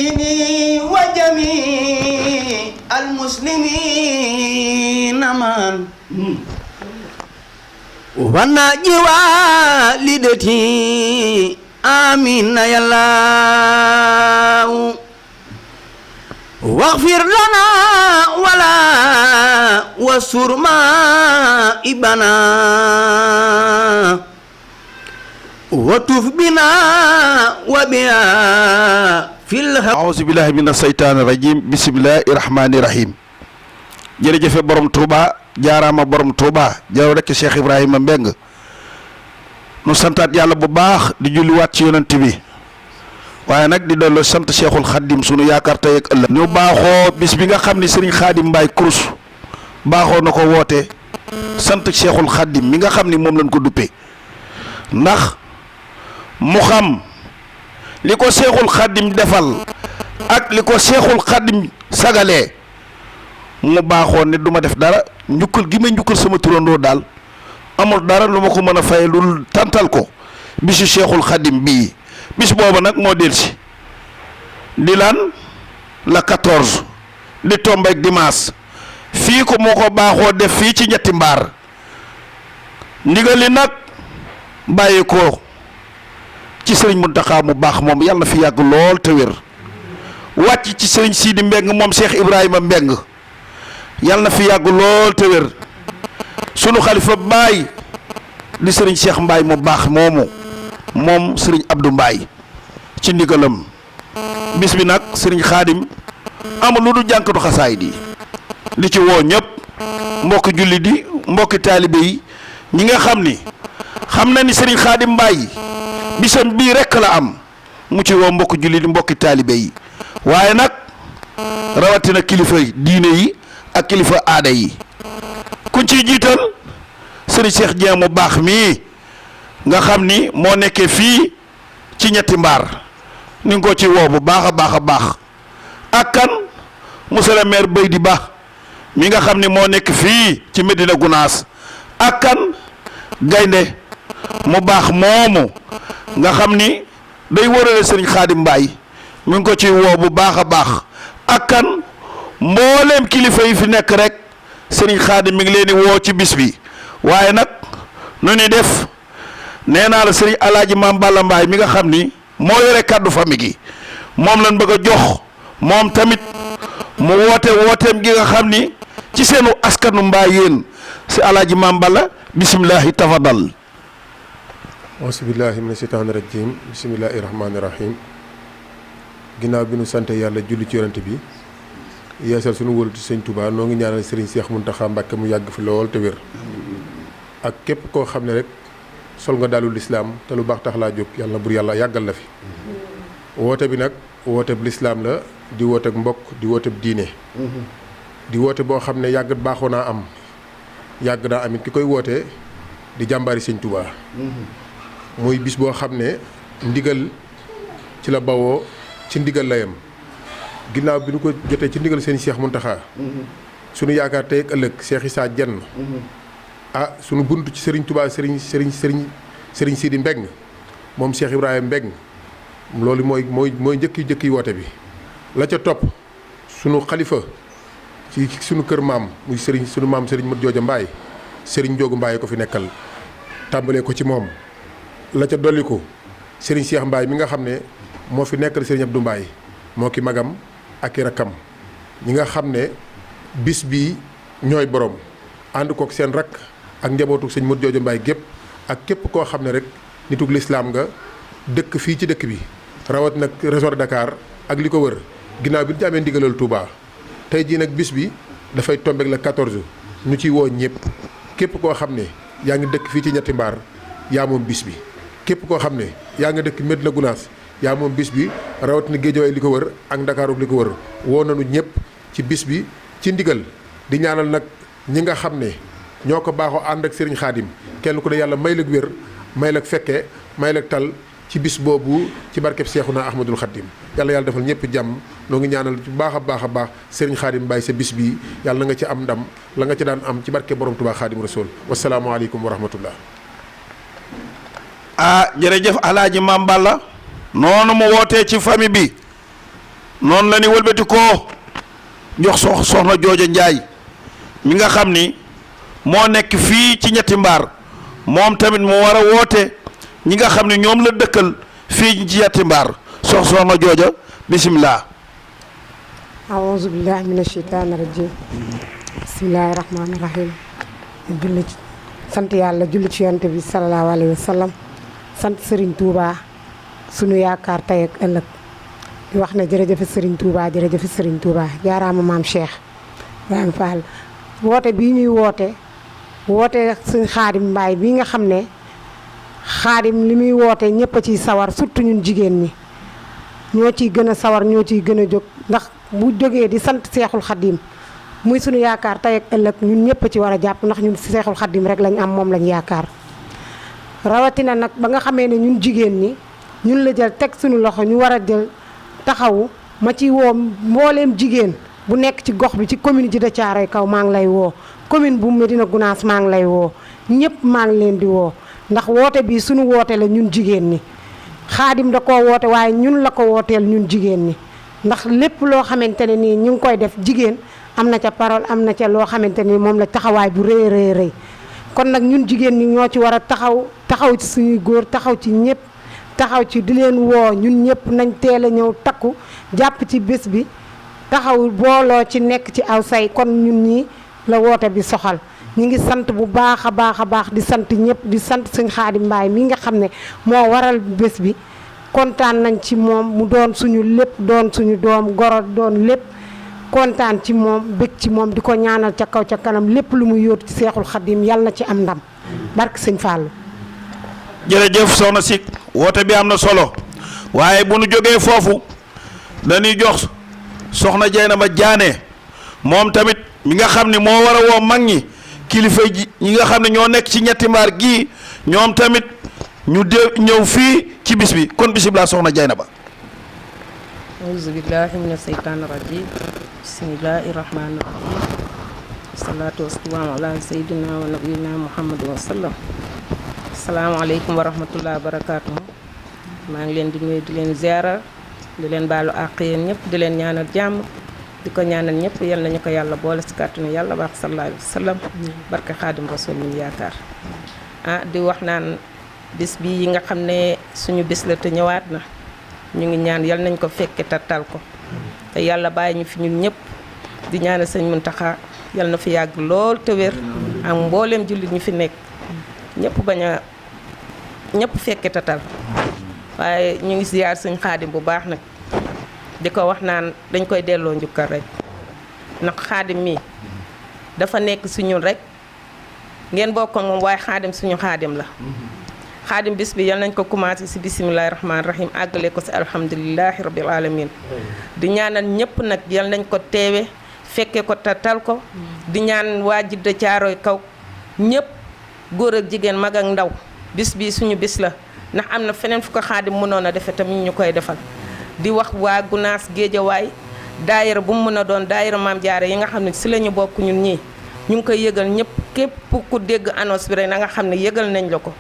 ديني وجميع المسلمين من وناجي والدتي آمين يا الله واغفر لنا ولا وسر مائبنا وتف بنا وبها في أعوذ بالله من الشيطان الرجيم بسم الله الرحمن الرحيم jërëjëf borom Touba jaaraama borom Touba jaraw rek Cheikh Ibrahima Mbeng nu santaat yàlla bu baax di julliwaat ci yonent bi waaye nag di doon sant Cheikhul Khadim sunu yaakaar tey ak ëllëg ñu baaxoo bis bi nga xam ne Serigne Khadim Mbaye Crous baaxoo na ko woote sant Cheikhul Khadim mi nga xam ni moom lañ ko duppee ndax mu xam li ko Cheikhul Khadim defal ak li ko Cheikhul Khadim sagalee mu baaxoo ne du ma def dara njukkal gi ma njukkal sama turandoo daal amul dara lu ma ko mën a fay lu tàntal ko bisu Cheikhul Khadim bii bis booba nag moo delsi di lan la 14 di tombeek dimanche fii ko moo ko baaxoo def fii ci ñetti mbaar ndigal li nag bàyyi ko ci sëriñ Muntaxa mu baax moom yàlla na fi yàgg lool te wér wàcc ci sëriñ Sidi Mbeng moom Cheikh Ibrahima Mbeng yàlla na fi yàgg lool te wér sunu xalifa baay di sëriñ Cheikh Mbaye mu baax moomu moom sëriñ Abdou Mbaye ci ndigalam bis bi nag sëriñ Khadim amul lu du jànkatu xasaay di ci woo ñëpp mbokki julli di mbokki taalibe yi ñi nga xam ni xam na ni sëriñ Khadim Mbaye bisam bii rekk la am mu ci woo mbokki julli di mbokki taalibe yi waaye nag rawatina kilifa diine yi ak kilifa aada yi kuñ ciy jiital sëriñ Cheikh Dieng mu baax mii nga xam ni moo nekkee fii ci ñetti mbaar ni nga ko ci woo bu baax a baax a baax ak kan monsieur le maire Baydi Ba mi nga xam ni moo nekk fii ci Medina Gounass ak kan gaynde mu baax moomu nga xam ni day wërale sëriñ Khadim Mbaye mi ngi ko ci woo bu baax a baax ak kan mbooleem kilifa yi fi nekk rek sëriñ Khadim mi ngi leen di woo ci bis bi waaye nag nu ni def nee naa la sëriñ Alaaji Maam Balla Mbaay mi nga xam ni moo yore kàddu famille gi moom lañ bëgg a jox moom tamit mu wooteem gi nga xam ni ci seenu askanu Mbaay yéen si Alaaji Maam Balla bisimilahi tafadal auzubillahi mina sheytaani rajim bisimilahi rahmaani rahim ginnaaw bi nu sante yàlla julli ci yonent bi yeesal sunu wóolu ci sëñ Touba noo ngi ñaanal sëriñ Cheikh Mountakha Mbacké mu yàgg fi lool te wér ak képp koo xam ne rek sol nga daalul lislaam te lu baax tax laa jóg yàlla na bur yàlla yàggal la fi woote bi nag woote bi lislaam la di woote mbokk di woote diine di woote boo xam ne yàgg baaxoo naa am yàgg naa amit ki koy woote di jàmbaari sëñ Touba muy bis boo xam ne ndigal ci la bawoo ci ndigal la yem ginnaaw bi ñu ko jotee ci ndigal seen Cheikh Mountakha sunu yaakaar tey ak ëllëg Cheikh Issa Dieng sunu bunt ci Serigne Touba Serigne Sidi Mbeng moom Cheikh Ibrahima Mbeng loolu mooy njëkki woote bi la ca topp sunu xalifa ci sunu kër maam muy sunu maam Serigne Mat Jooja Mbaay Serigne Njoogu Mbaay ko fi nekkal tàmbalee ko ci moom la ca dolliku Serigne Cheikh Mbaay mi nga xam ne moo fi nekkal Serigne Abdou Mbaay moo ki magam ak i rakkam ñi nga xam ne bis bii ñooy borom ànd kook seen rakk ak njabootu sëñ Modou Jooja Mbaay gépp ak képp koo xam ne rek nitug lislaam nga dëkk fii ci dëkk bi rawat nag région de Dakar ak li ko wër ginnaaw bi ñu ci amee ndigalal Touba tey jii nag bis bi dafay tombeek la 14 ñu ciy woo ñëpp képp koo xam ne yaa ngi dëkk fii ci ñetti mbaar yaa moom bis bi képp koo xam ne yaa nga dëkk Medina Gounass yaa moom bis bi rawatina Géejawaay li ko wër ak Ndakaaru li ko wër woo nañu ñëpp ci bis bi ci ndigal di ñaanal nag ñi nga xam ne ñoo ko baaxoo ànd ak Serigne Khadim kenn ku ne yàlla may la wér may la fekke may la tal ci bis boobu ci barkeb Seexuna Ahmadul Khadim yàlla defal ñëpp jàmm noo ngi ñaanal bu baax a baax Serigne Khadim Mbaye sa bis bi yàlla na nga ci am ndam la nga ci daan am ci barke borom Touba Khadim Rasoul wasalaamualeykum wa rahmatullah. jërëjëf Alaaji Maam Balla noonu mu wootee ci famille bi noonu la ni wëlbati koo jox soxna jooja Njaay mi nga xam ni moo nekk fii ci ñetti mbaar moom tamit mu war a woote ñi nga xam ne ñoom la dëkkal fii ci ñetti mbaar soxna jooja bisimilah. aouzu billahi mina sheytaani rajim bismillahi rahmaani rahim julli ci sant yàlla julli ci yonent bi salallaahu alayhi wa sallam sant Serigne Touba sunu yaakaar tey ak ëllëg di wax ne jërëjëf Serigne Touba jërëjëf Serigne Touba jaaraama maam Cheikh Ibrahima Fall woote bii ñuy woote suñ Xaadim Mbaay bii nga xam ne Xaadim li muy woote ñëpp a ciy sawar surtout ñun jigéen ñi ñoo ciy gën a sawar ñoo ciy gën a jóg ndax bu jógee di sant Seexul Xaadim muy sunu yaakaar tey ak ëllëg ñun ñëpp a ci war a jàpp ndax ñun Seexul Xaadim rek lañ am moom lañ yaakaar rawatina nag ba nga xamee ne ñun jigéen ñi ñun la jël teg suñu loxo ñu war a jël taxawu ma ci woo mbooleem jigéen bu nekk ci gox bi ci commune ji de Thiaroye Kaw maa ngi lay woo commune bu Médina Gounass maa ngi lay woo ñëpp maa ngi leen di woo ndax woote bi suñu woote la ñun jigéen ñi Xaadim da koo woote waaye ñun la ko wooteel ñun jigéen ñi ndax lépp loo xamante ne nii ñu ngi koy def jigéen am na ca parole am na ca loo xamante ni moom la taxawaay bu rëy rëy kon nag ñun jigéen ñi ñoo ci war a taxaw ci suñuy góor taxaw ci ñëpp taxaw ci di leen woo ñun ñëpp nañ teel a ñëw takku jàpp ci bés bi taxaw booloo ci nekk ci aw say kon ñun ñii la woote bi soxal ñu ngi sant bu baax a baax di sant ñëpp di sant sëñ Xaadim Mbaay mi nga xam ne moo waral bés bi kontaan nañ ci moom mu doon suñu lépp doon suñu doom goro doon lépp kontaan ci moom bëgg ci moom di ko ñaanal ca kaw ca kanam lépp lu mu yóotu ci Seexul Xaadim yàlla na ci am ndam barke sëñ Fallou. jërëjëf soxna si woote bi am na solo waaye bu nu jógee foofu dañuy jox soxna Jeynaba Jaane moom tamit mi nga xam ne moo war a woo mag ñi kilifa ji ñi nga xam ne ñoo nekk ci ñetti mbaar gii ñoom tamit ñu ñëw fii ci bis bi kon bisimilah soxna Jeynaba. auzu billahi mina seytaani rajim bismillahi rahmaani rahim salaatu wasalaamu ala sayyidina wa nabiyina muhammadin wa sallam asalaamaaleykum wa rahmatullahi wa barakaatuhu maa ngi leen di nuyu di leen ziara di leen baalu àq yéen ñëpp di leen ñaanal jàmm di ko ñaanal ñëpp yal nañu ko yàlla boole si kàttanu yàlla baax sallallahu alayhi wa sallam barke xaadim rasul min yaakaar di wax naan bis bi yi nga xam ne suñu bis la te ñëwaat na ñu ngi ñaan yal nañ ko fekke tattal ko te yàlla bàyyi ñu fi ñun ñëpp di ñaanal sëñ Muntaxa yal na fi yàgg lool te wér ak mbooleem jullit ñu fi nekk ñëpp fekke tatal waaye ñu ngi ziyaar sëñ Xaadim bu baax nag di ko wax naan dañ koy delloo njukkal rek ndax Xaadim mi dafa nekk si ñun rek ngeen bokk moom waaye Xaadim suñu Xaadim la Xaadim bis bi yal nañ ko commencé si bisimilahi rahmaani rahim àggale ko si alhamdulilahi rabil alamin di ñaanal ñëpp nag yal nañ ko teewe fekke ko tatal ko di ñaan waa Jidda Caaroy Kaw ñëpp góor ak jigéen mag ak ndaw bis bi suñu bis la ndax am na feneen fu ko Xaadim mënoon a defe tamit ñu koy defal di wax waa Gunaas Géejawaay daayira bu mu mën a doon daayira Maam Jaara yi nga xam ne si la ñu bokk ñun ñii ñu ngi koy yëgal ñëpp képp ku dégg annonce bi rek na nga xam ne yëgal nañ la ko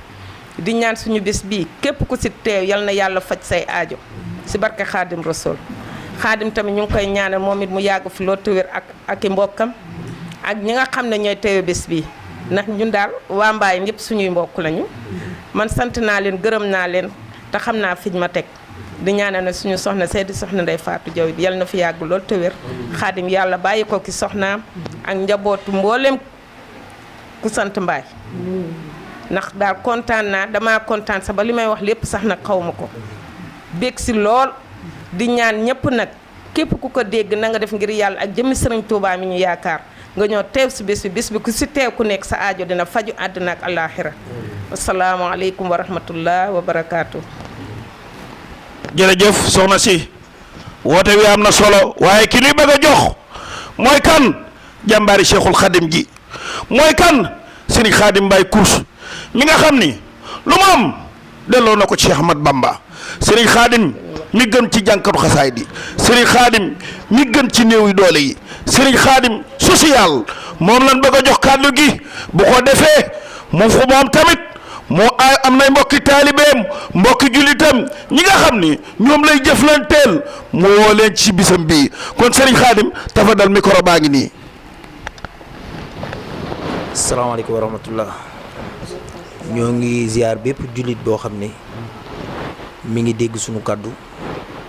di ñaan suñu bis bii képp ku si teew yal na yàlla faj say aajo si barke Xaadim Rasul Xaadim tamit ñu ngi koy ñaanal moom it mu yàgg fi loolu te wér ak i mbokkam ak ñi nga xam ne ñooy teewe bis bii ndax ñun daal waa Mbaay ñëpp suñuy mbokk lañu man sant naa leen gërëm naa leen te xam naa fiñ ma teg di ñaanal na suñu soxna Seydi soxna Ndey Faatu Jaw yal na fi yàgg lool te wér Xaadim yàlla bàyyi ko ki soxnaam ak njabootu mboolem ku sant Mbaay ndax daal kontaan naa damaa kontaan sax ba li may wax lépp sax nag xaw ma ko bég si lool di ñaan ñëpp nag képp ku ko dégg na nga def ngir yàlla ak jëmmi Sëriñ Tuubaa mi ñu yaakaar nga ñëw teew si bis bi ku si teew ku nekk sa aajo dina faju àddina ak alaaxira asalaamaaleykum wa rahmatullah wa barakaatu. jërëjëf soxna si woote wi am na solo waaye ki ñuy bëgg a jox mooy kan jàmbaari Cheikhul Khadim ji mooy kan Sëriñ Khadim Mbaye Kourous mi nga xam ni lu mu am delloo na ko Cheikh Ahmad Bamba Sëriñ Khadim mi gën ci jànkatu xasaay di Sëriñ Khadim mi gën ci néew yi doole yi Sëriñ Khadim social moom lan bëgg a jox kàddu gi bu ko defee moom tamit moo am nay mbokki taalibeem mbokki jullitam ñi nga xam ni ñoom lay jëflanteel mu woo leen ci bisam bii kon Serigne Khadim tafadal micro baa ngi nii. salaamaaleykum wa rahmatullah ñoo ngi ziar bépp jullit boo xam ne mi ngi dégg sunu kàddu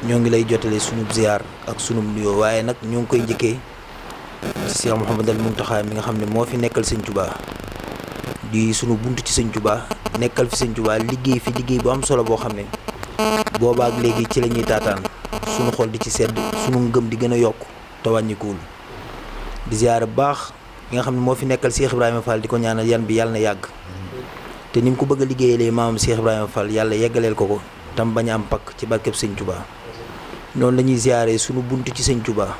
ñoo ngi lay jotale sunu ziar ak sunu nuyoo waaye nag ñoo ngi koy njëkkee ci Cheikh Mouhamadal Mountakha mi nga xam ne moo fi nekkal sëñ Touba di sunu bunt ci sëñ Touba nekkal fi sëñ Touba liggéey fi liggéey bu am solo boo xam ne boobaak léegi ci la ñuy taataan sunu xol di ci sedd sunu ngëm di gën a yokk te wàññikuwul di ziar bu baax nga xam ne moo fi nekkal Cheikh Ibrahima Fall di ko ñaanal yan bi yàlla na yàgg te ni mu ko bëgg a liggéeyalee maamam Cheikh Ibrahima Fall yàlla yeggaleel ko ko tam bañ a am pakk ci barkeb sëñ Touba noonu la ñuy ziaree sunu bunt ci sëñ Touba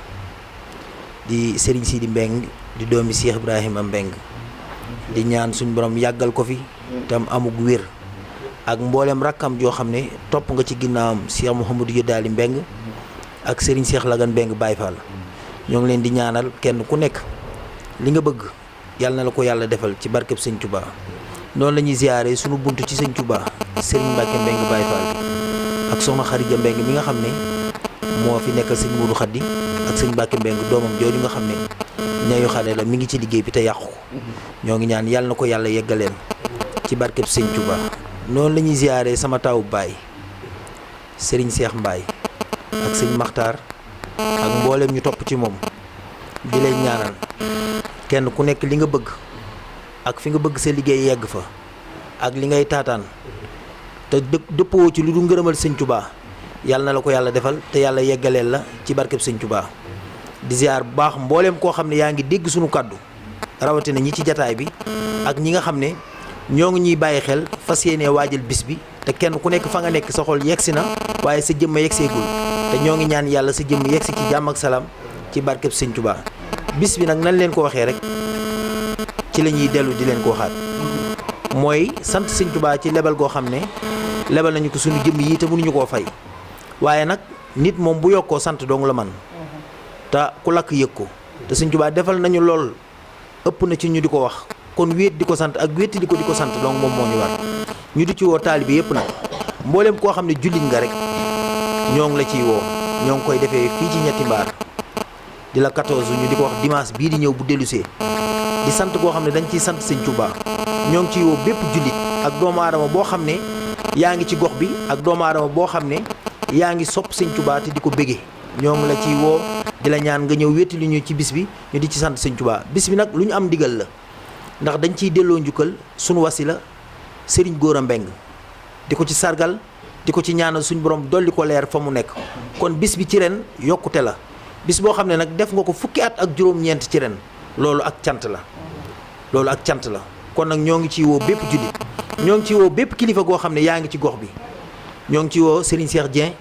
di Serigne Sidi Mbeng di doomi Cheikh Ibrahima Mbeng di ñaan suñ borom yàggal ko fi tam amug wér ak mboolem rakkam joo xam ne topp nga ci ginnaawam Cheikh Mouhamadou Yadaali Mbeng ak Serigne Cheikh Lagan Mbeng Baye Fall ñoo ngi leen di ñaanal kenn ku nekk li nga bëgg yàlla na la ko yàlla defal ci barkeb sëñ Touba noonu la ñuy ziaree sunu bunt ci sëñ Touba Serigne Mbacke Mbeng Baye Fall ak soxna Xarija Mbeng mi nga xam ne moo fi nekkal sëñ Modou Khady ak sëñ Mbacke Mbeng doomam jooju nga xam ne ñayu xale la mi ngi ci liggéey bi te yàqu ko ñoo ngi ñaan yàlla na ko yàlla yeggaleen ci barkeb sëñ Touba noonu la ñuy ziaree sama taawu baay Serigne Cheikh Mbaye ak sëñ Makhtar ak mboolem ñu topp ci moom di leen ñaanal kenn ku nekk li nga bëgg ak fi nga bëgg sa liggéey yegg fa ak li ngay taataan te dëppoo ci lu du ngërëmal sëñ Touba yàlla na la ko yàlla defal te yàlla yeggaleel la ci barkeb sëñ Touba di ziar bu baax mbooleem koo xam ne yaa ngi dégg sunu kàddu rawatina ñi ci jataay bi ak ñi nga xam ne ñoo ngi ñuy bàyyi xel fas yéenee waajal bis bi te kenn ku nekk fa nga nekk sa xol yegsi na waaye sa jëmm yegseegul te ñoo ngi ñaan yàlla sa jëmm yegsi ci jàmm ak salaam ci barkeb sëñ Touba bis bi nag nan leen ko waxee rek ci la ñuy dellu di leen ko waxaat mooy sant sëñ Touba ci lebal goo xam ne lebal nañu ko suñu jëmm yi te mënuñu koo fay waaye nag nit moom bu yokkoo sant dong la man te ku lakk yëg ko te sëñ Touba defal nañu lool ëpp na ci ñu di ko wax kon wéet di ko sant ak wéeti di ko sant donc moom moo ñu war ñu di ci woo taalibe yëpp nag mbooleem koo xam ne jullit nga rek ñoo ngi la ciy woo ñoo ngi koy defee fii ci ñetti mbaar di la 14 ñu di ko wax dimanche bii di ñëw bu dellusee di sant koo xam ne dañ ciy sant sëñ Touba ñoo ngi ciy woo bépp jullit ak doomu aadama boo xam ne yaa ngi ci gox bi ak doomu aadama boo xam ne yaa ngi sopp sëñ Touba te di ko bége ñoo ngi la ciy woo di la ñaan nga ñëw wétti li ñu ci bis bi ñu di ci sant sëñ Touba bis bi nag lu ñu am ndigal la ndax dañ ciy delloo njukkal sunu wasila Serigne Gora Mbeng di ko ci sargal di ko ci ñaanal suñu borom dolli ko leer fa mu nekk kon bis bi ci ren yokkute la bis boo xam ne nag def nga ko fukki at ak juróom-ñeent ci ren loolu ak cant la loolu ak cant la kon nag ñoo ngi ciy woo bépp jullit ñoo ngi ciy woo bépp kilifa goo xam ne yaa ngi ci gox bi ñoo ngi ci woo Serigne Cheikh Dieng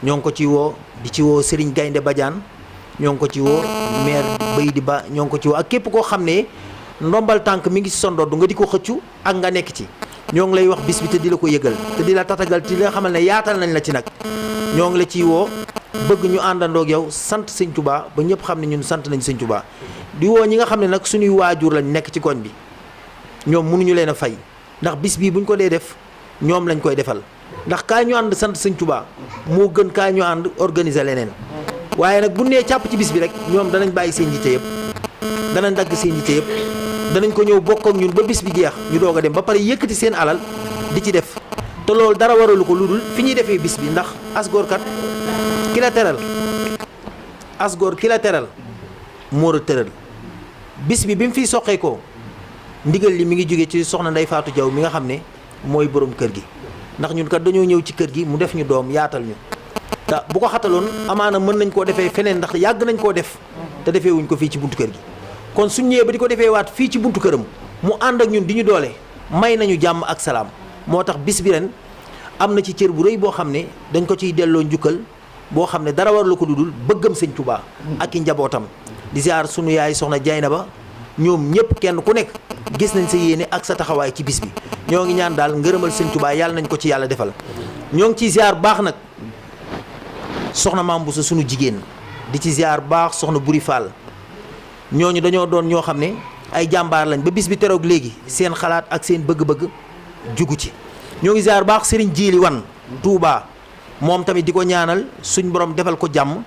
ñoo ngi ko ci woo di ci woo Serigne Gaynde Badiane ñoo ngi ko ci woo maire Baydi Ba ñoo ngi ko ci woo ak képp koo xam ne ndombal tànk mi ngi ci sondoor du nga di ko xëccu ak nga nekk ci ñoo ngi lay wax bis bi te di la ko yëgal te di la tatagal te di la xamal ne yaatal nañ la ci nag ñoo ngi la ciy woo bëgg ñu àndandoog yow sant sëñ Touba ba ñëpp xam ne ñun sant nañ sëñ Touba di woo ñi nga xam ne nag suñuy waajur lañ nekk ci koñ bi ñoom mënuñu leen a fay ndax bis bii buñ ko dee def ñoom lañ koy defal ndax kaay ñu ànd sant sëñ Touba moo gën kaay ñu ànd organiser leneen waaye nag bu nee càpp ci bis bi rek ñoom danañ bàyyi seen yitte yëpp danañ dagg seen yitte yëpp danañ ko ñëw bokk ak ñun ba bis bi jeex ñu doog a dem ba pare yëkkati seen alal di ci def te loolu dara waralu ko lu dul fi ñuy defee bis bi ndax asgoor kat ki la teral asgoor ki la teral moo la tëral bis bi mu fiy soqee ko ndigal li mi ngi jóge ci soxna Ndey Faatu Jaw mi nga xam ne mooy borom kër gi ndax ñun kat dañoo ñëw ci kër gi mu def ñu doom yaatal ñu te bu ko xataloon amaana mën nañ koo defee feneen ndax yàgg nañ koo def te defee wuñ ko fii ci buntu kër gi kon suñ ñëwee ba di ko defee waat fii ci buntu këram mu ànd ak ñun di ñu doole may nañu jàmm ak salaam moo tax bis bi ren am na ci cër bu rëy boo xam ne dañ ko ciy delloo njukkal boo xam ne dara war la ko dudul bëggam sëñ Touba ak i njabootam di ziar sunu yaay soxna Jaynaba ñoom ñëpp kenn ku nekk gis nañ sa yéene ak sa taxawaay ci bis bi ñoo ngi ñaan daal ngërëmal sëñ Touba yàlla nañ ko ci yàlla defal ñoo ngi ciy ziar baax nag soxna Maam Bousso sunu jigéen di ci ziar baax soxna Buri Fall ñooñu dañoo doon ñoo xam ne ay jàmbaar lañ ba bis bi teroog léegi seen xalaat ak seen bëgg-bëgg jugu ci. ñoo ngi ziar baax Serigne Djili Wan Touba moom tamit di ko ñaanal suñ borom defal ko jàmm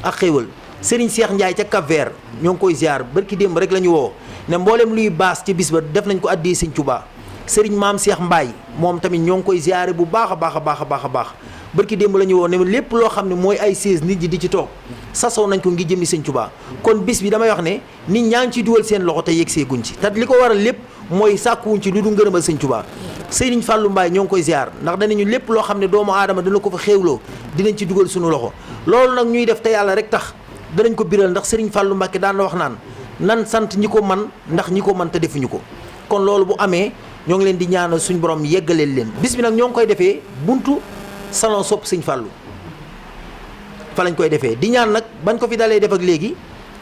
ak xéewal. Serigne Cheikh Ndiaye ca Cap Vert ñoo ngi koy ziar barki démb rek la ñu woo ne mboolem luy baas ci bis ba def nañ ko addee Serigne Touba. Serigne Maam Cheikh Mbaye moom tamit ñoo ngi koy ziare bu baax a baax a baax a baax a baax barki démb la ñu woo ne lépp loo xam ne mooy ay seize nit ñi di ci toog sasoo nañ ko ngi jëmmi Serigne Touba. kon bis bi damay wax ne nit ñaa ngi ciy dugal seen loxo te yegg seeguñ ci te li ko waral lépp mooy sàkkuwuñ ci lu du ngërëmal Serigne Touba. Serigne Fallou Mbaye ñoo ngi koy ziar ndax danañu lépp loo xam ne doomu aadama dana ko fa xéewloo dinañ ci dugal suñu loxo loolu nag ñuy def te yàlla rek tax danañ ko biral ndax Serigne Fallou Mbacké daan na wax naan nan sant ñi ko man ndax ñi ko man te defuñu ko kon loolu bu amee ñoo ngi leen di ñaanal suñ borom yeggaleel leen bis bi nag ñoo ngi koy defee buntu salon sopp Serigne Fallou fa lañ koy defee di ñaan nag bañ ko fi dalee def ak léegi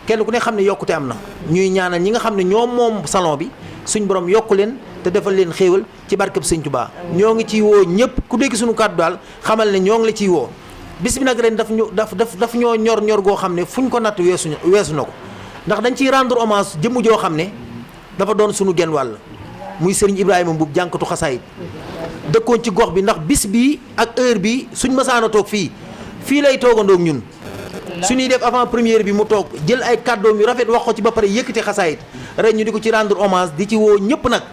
kenn ku ne xam ne yokkute am na ñuy ñaanal ñi nga xam ne ñoom moom salon bi suñ borom yokku leen te defal leen xéewal ci barkeb Serigne Touba ñoo ngi ciy woo ñëpp ku dégg suñu kàddu daal xamal ne ñoo ngi la ciy woo bis bi nag ren daf ñoo ñor goo xam ne fu ñu ko natt weesu na ko ndax dañ ciy rendre hommage jëmm joo xam ne dafa doon suñu genn wàll muy Serigne Ibrahima Mbuub jànkatu xasaayit dëkkoon ci gox bi ndax bis bi ak heure bi suñ masaana toog fii lay toogandoog ñun suñuy def avant première bi mu toog jël ay kàddoom yu rafet wax ko ci ba pare yëkkati xasaayit ren ñu di ko ci rendre hommage di ci woo ñëpp nag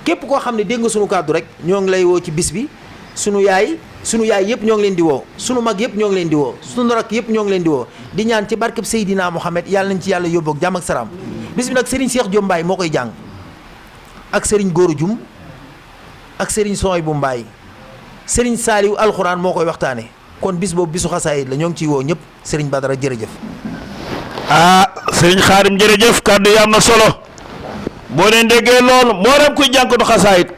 képp koo xam ne dégg nga suñu kàddu rek ñoo ngi lay woo ci bis bi sunu yaay yëpp ñoo ngi leen di woo sunu mag yëpp ñoo ngi leen di woo sunu rak yëpp ñoo ngi leen di woo di ñaan ci barkeb Seydina Mohamed yàlla nañ ci yàlla yóbbu ak jàmm ak salaam bis bi nag Serigne Cheikh Diop Mbaye moo koy jàng ak Serigne Góoru Jum ak Serigne Sooy bu Mbaye Serigne Saaliw alxuraan moo koy waxtaane kon bis boobu bisu xasaayid la ñoo ngi ciy woo ñëpp Serigne Badara jërëjëf. Serigne Khadim jërëjëf kàddu yi am na solo boo leen déggee loolu moo dem kuy jànkatu xasaayid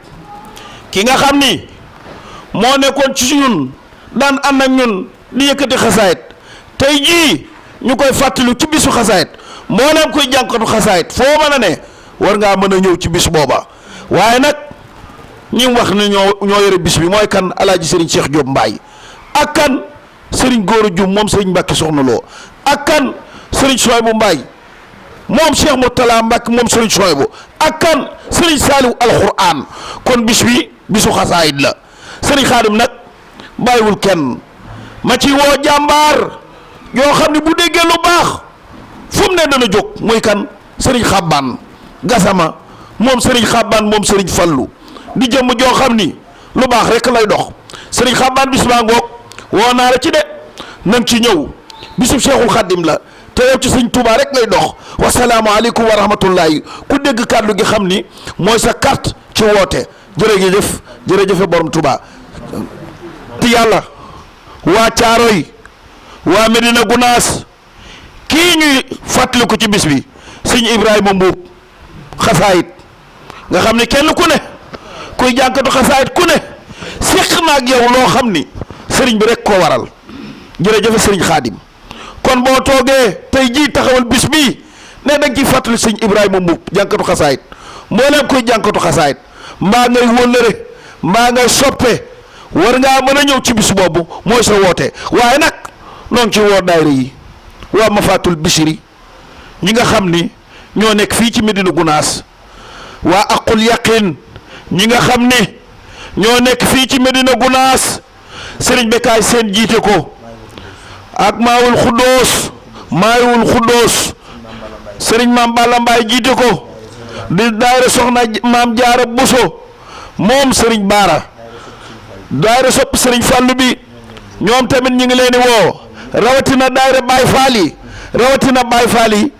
ki nga xam ni moo nekkoon ci ñun daan ànd ak ñun di yëkkati xasaayit tey jii ñu koy fàttali ci bisu xasaayit moo leen koy jànkatu xasaayit foo mën a ne war ngaa mën a ñëw ci bis booba waaye nag ñi wax ne ñoo yore bis bi mooy kan alaaji Serigne Cheikh Diop Mbaye ak kan Serigne Góoru Jum moom Serigne Mbacke Soxna Lo ak kan Serigne Souhaïbou Mbaye moom Cheikh Mourtala Mbacke moom Serigne Souhaïbou ak kan Serigne Saliou alxuraan kon bis bi bisu xasaayit la Serigne Khadim nag bàyyiwul kenn ma ci woo jàmbaar yoo xam ne bu déggee lu baax fu mu ne dana jóg muy kan Serigne Xabbaan Gasama moom Serigne Xabbaan moom Serigne Fallu di jëmm joo xam ni lu baax rek lay dox Serigne Xabbaan bis baa ngoog woo naa la ci de nang ci ñëw bisub Cheikhul Khadim la te yow ci Serigne Touba rek lay dox wasalaamaaleykum wa rahmatullahi ku dégg kàddu gi xam ni mooy sa carte ci woote jërëjëf borom Touba ti yàlla waa Caaroy waa Medina Gunaas kii ñuy fàttaliku ci bis bi Serigne Ibrahima Mbuub xasaayit nga xam ne kenn ku ne kuy jànkatu xasaayit ku ne séq na ak yow loo xam ni sëriñ bi rek koo waral jërëjëf Serigne Khadim kon boo toogee tey jii taxawal bis bii ne danga ciy fàttali Serigne Ibrahima Mbuub jànkatu xasaayit moo leen koy jànkatu xasaayit mbaa ngay wëllëre mbaa ngay soppe war ngaa mën a ñëw ci bis boobu mooy sa woote waaye nag noo ngi ci woo daayira yi waa Mafatul Bichri ñi nga xam ni ñoo nekk fii ci Medina Gunaas waa Aqul Yaqin ñi nga xam ni ñoo nekk fii ci Medina Gunaas Serigne Bekaay seen jiite ko ak Maawul Xuddoos Serigne Maam Balla Mbaay jiite ko di daayira soxna Maam Jaara Buso moom Serigne Baara daayira sopp Serigne Fàllu bi ñoom tamit ñu ngi leen di woo rawatina daayira Baay Faal yi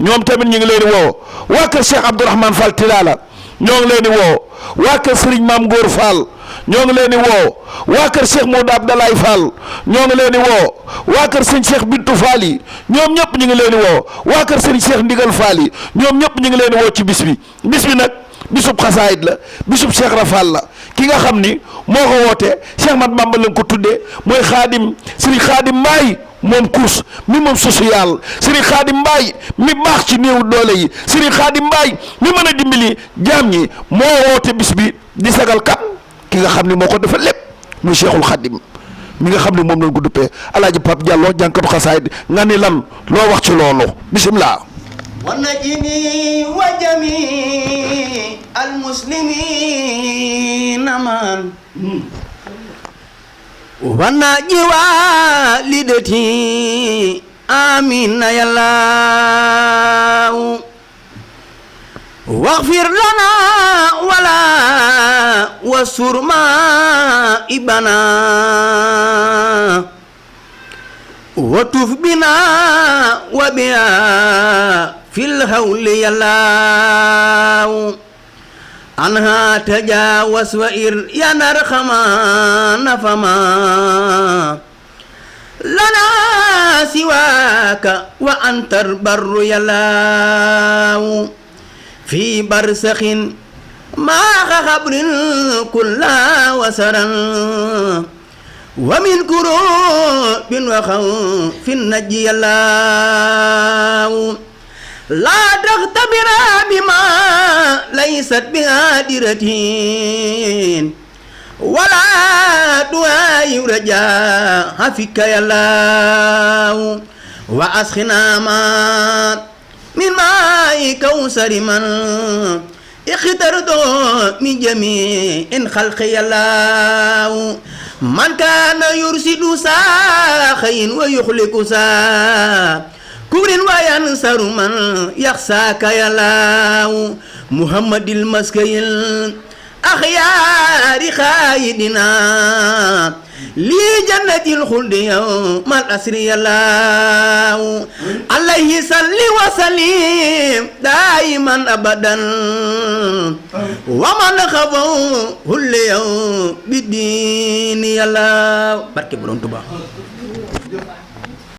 ñoom tamit ñu ngi leen di woo waa kër Cheikh Abdourahmane Fall Tilala ñoo ngi leen di woo waa kër Serigne Maam Góor Fall ñoo ngi leen di woo waa kër Cheikh Modou Abdalaay Fall ñoo ngi leen di woo waa kër Serigne Cheikh Bintu Fall yi ñoom ñëpp ñu ngi leen di woo waa kër Serigne Cheikh Ndigal Fall yi ñoom ñëpp ñu ngi leen di woo ci bis bi nag bisub xasaayit la bisub Cheikh Rafal la ki nga xam ni moo ko woote Cheikh Mat Bamba lañ ko tuddee mooy Serigne Khadim Mbaye moom kuus mi moom social Serigne Khadim Mbaye mi baax ci néew doole yi Serigne Khadim Mbaye mi mën a dimbali jaam ñi moo woote bis bi di sagal kat ki nga xam ni moo ko defal lépp muy Cheikhul Khadim mi nga xam ne moom lañ ko duppee Alaaji Pape Diallo jànkatu xasaayit nga ni lan loo wax ci loolu bisimilah. ونجني وجميع المسلمين من ونجي والدتي آمين يا الله واغفر لنا ولا وسر مائبنا وتف بنا وبها في الهول يا الله عنها تجاوز وإر يا نرخما نفما لنا سواك وأنت البر يا الله في برزخ ما خبر كل وسرا ومن كروب وخوف النجي الله لا تختبر بما ليست بهادرة ولا دعاء رجاء فيك يا الله وأسخنا ما من ماء كوثر من اخترت من جميع خلق الله من كان يرشد ساخين ويخلق سا كبر وينصر من يخساك يا الله محمد المسكي الأخيار خايدنا لجنة الخلد يوم الأسر يا الله عليه صل وسلم دائما أبدا ومن خفوا اليوم بالدين يا الله barke Borom Tuubaa